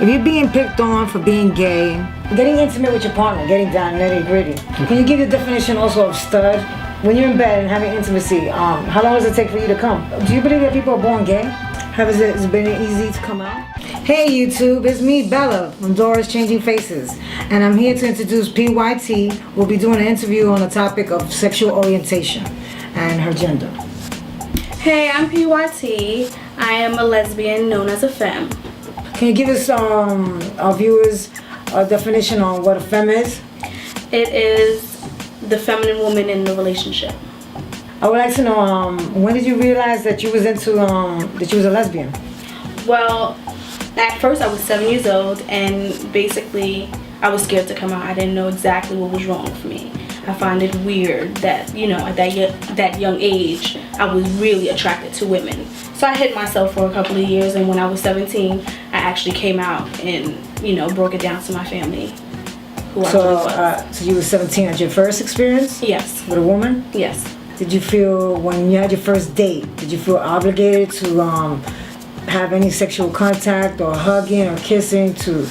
If you're being picked on for being gay, getting intimate with your partner, getting down nitty gritty. Can you give the definition also of stud? When you're in bed and having intimacy, how long does it take for you to come? Do you believe that people are born gay? Has it been easy to come out? Hey YouTube, it's me, Bella, from Doris Changing Faces. And I'm here to introduce PYT. We'll be doing an interview on the topic of sexual orientation and her gender. Hey, I'm PYT. I am a lesbian known as a femme. Can you give us, our viewers, a definition on what a femme is? It is the feminine woman in the relationship. I would like to know, when did you realize that you was into, that you was a lesbian? Well, at first I was 7 years old, and basically I was scared to come out. I didn't know exactly what was wrong with me. I find it weird that, you know, at that young age, I was really attracted to women. So I hid myself for a couple of years, and when I was 17, I actually came out and, you know, broke it down to my family. So you were 17 at your first experience? Yes. With a woman? Yes. Did you feel, when you had your first date, did you feel obligated to have any sexual contact or hugging or kissing to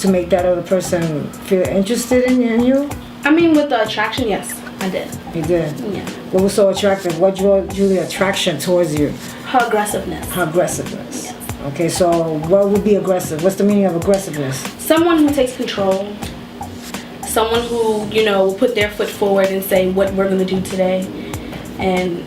make that other person feel interested in you? I mean, with the attraction, yes, I did. You did? Yeah. What was so attractive? What drew the attraction towards you? Her aggressiveness. Her aggressiveness. Yes. Okay, so what would be aggressive? What's the meaning of aggressiveness? Someone who takes control. Someone who, you know, will put their foot forward and say what we're going to do today. And,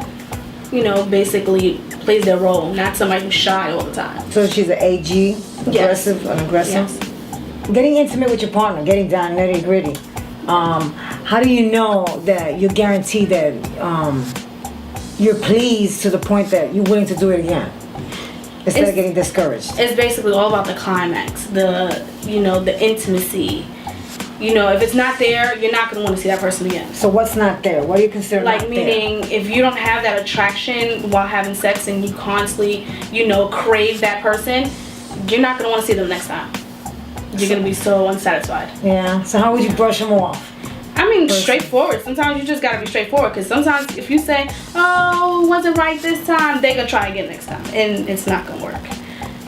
you know, basically plays their role. Not somebody who's shy all the time. So she's an AG? Aggressive? Yes. An aggressive? Yes. Getting intimate with your partner, getting down nitty gritty. How do you know that you're guaranteed that you're pleased to the point that you're willing to do it again instead of getting discouraged? It's basically all about the climax, the intimacy. You know, if it's not there, you're not going to want to see that person again. So what's not there? What do you consider not there? Like, meaning, if you don't have that attraction while having sex and you constantly, you know, crave that person, you're not going to want to see them next time. You're going to be so unsatisfied. Yeah. So how would you brush them off? I mean, straightforward. Sometimes you just got to be straightforward, because sometimes if you say, oh, wasn't right this time, they going to try again next time. And it's not going to work.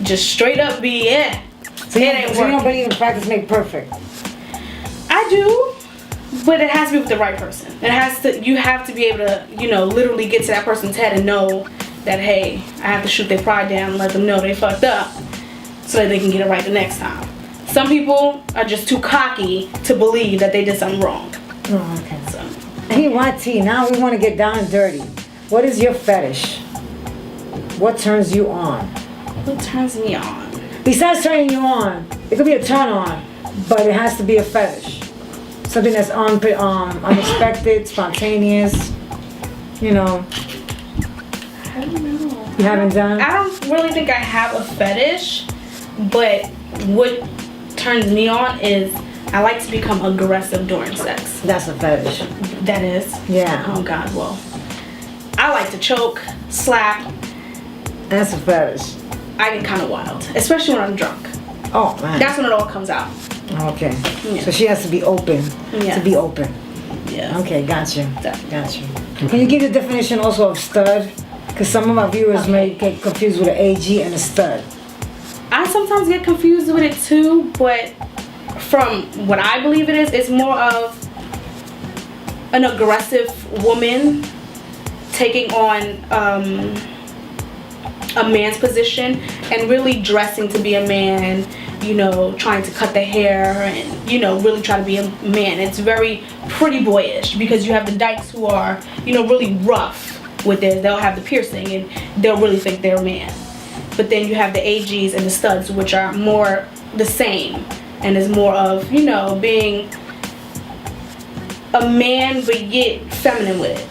Just straight up be, So you don't believe in practice make perfect? I do, but it has to be with the right person. You have to be able to, you know, literally get to that person's head and know that, hey, I have to shoot their pride down and let them know they fucked up so that they can get it right the next time. Some people are just too cocky to believe that they did something wrong. Oh, okay. So. PYT, now we want to get down and dirty. What is your fetish? What turns you on? What turns me on? Besides turning you on, it could be a turn on, but it has to be a fetish. Something that's unexpected, spontaneous, you know. I don't know. You haven't done? I don't really think I have a fetish, but what turns me on is I like to become aggressive during sex. That's a fetish. That is? Yeah. Oh God, well. I like to choke, slap. That's a fetish. I get kind of wild, especially when I'm drunk. Oh man. That's when it all comes out. Okay. Yeah. So she has to be open. Yeah. To be open. Yeah. Okay, gotcha. Definitely. Gotcha. Can you give the definition also of stud? Because some of our viewers may get confused with an AG and a stud. I sometimes get confused with it too, but from what I believe it is, it's more of an aggressive woman taking on a man's position and really dressing to be a man, you know, trying to cut the hair and, you know, really try to be a man. It's very pretty boyish, because you have the dykes who are, you know, really rough with this. They'll have the piercing and they'll really think they're a man. But then you have the AGs and the studs, which are more the same, and is more of, you know, being a man but yet feminine with it.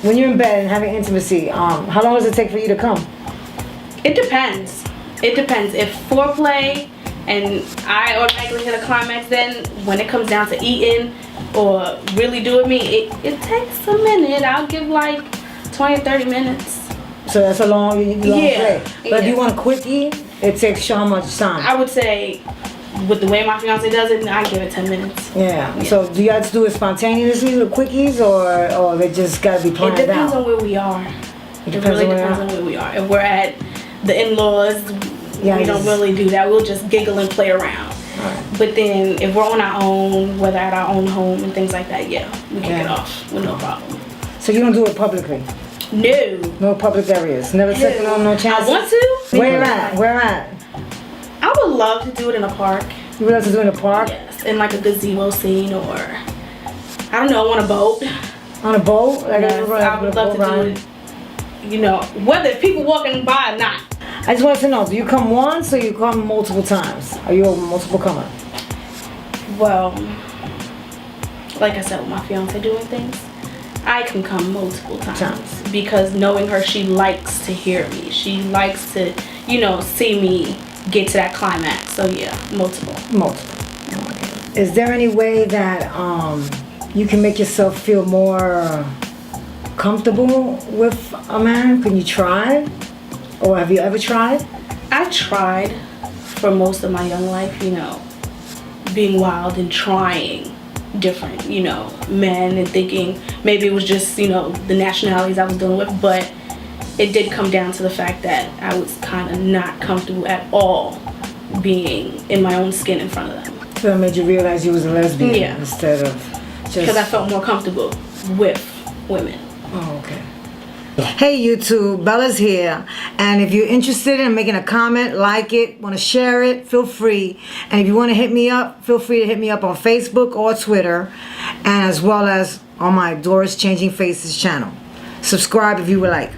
When you're in bed and having intimacy, how long does it take for you to come? It depends. It depends. If foreplay and I automatically hit a climax, then when it comes down to eating or really doing me, it takes a minute. I'll give like 20 or 30 minutes. So that's a long play. But yeah. if you want a quickie, it takes how much time? I would say, with the way my fiance does it, I give it 10 minutes. Yeah. So do you have to do it spontaneously with quickies, or they just gotta be planned out? It depends on where we are. It really depends on where we are. If we're at the in-laws, Yeah, we don't really do that. We'll just giggle and play around. Right. But then if we're on our own, whether at our own home and things like that, yeah, we kick it off with no problem. So you don't do it publicly? No. No public areas? Never taken on no chances? I want to. Where at? Where at? I would love to do it in a park. You would love to do it in a park? Yes, in like a gazebo scene, or I don't know, on a boat. On a boat? Like Yes, I would love to do it. You know, whether people walking by or not. I just want to know, do you come once or you come multiple times? Are you a multiple comer? Well, like I said, with my fiance doing things, I can come multiple times because knowing her, she likes to hear me. She likes to, you know, see me get to that climax. So yeah, multiple. Multiple. Okay. Is there any way that you can make yourself feel more comfortable with a man? Can you try? Or have you ever tried? I tried for most of my young life, you know, being wild and trying different, you know, men and thinking maybe it was just, you know, the nationalities I was dealing with, but it did come down to the fact that I was kind of not comfortable at all being in my own skin in front of them. So it made you realize you was a lesbian instead of just... Because I felt more comfortable with women. Oh, okay. Hey YouTube, Bella's here, and if you're interested in making a comment, like it, want to share it, feel free. And if you want to hit me up, feel free to hit me up on Facebook or Twitter, and as well as on my Doris Changing Faces channel. Subscribe if you would like.